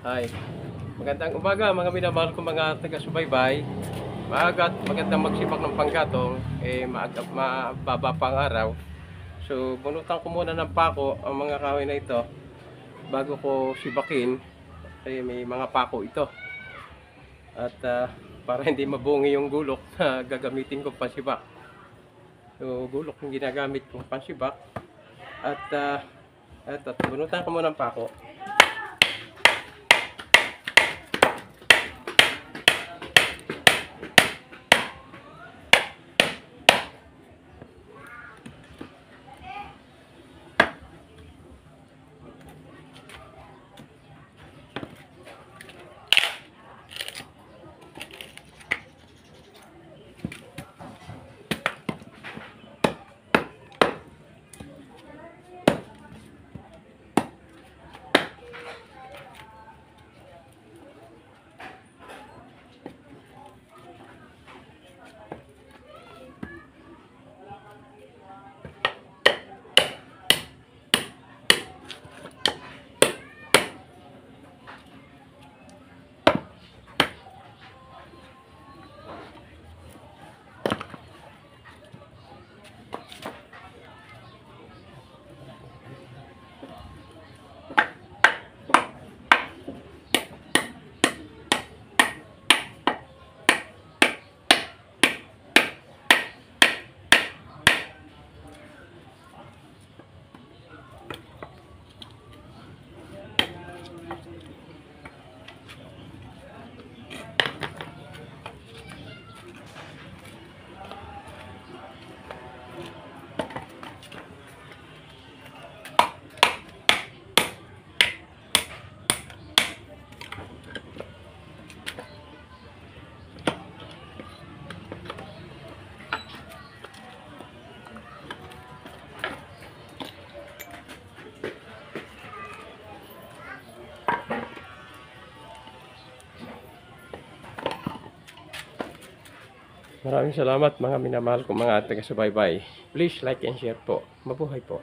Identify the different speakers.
Speaker 1: Hi. Magandang umaga mga minamahal ko mga taga-subaybay. Maaga at magandang magsibak ng panggatong, maaga, mababa pang araw. So, bunutan ko muna ng pako ang mga kahoy na ito bago ko sibakin. May mga pako ito. At para hindi mabungi yung gulok na gagamitin ko pansibak. So, gulok yung ginagamit ko pansibak. At bunutan ko muna ng pako. Maraming salamat mga minamahal ko mga taga-subaybay. Please like and share po. Mabuhay po.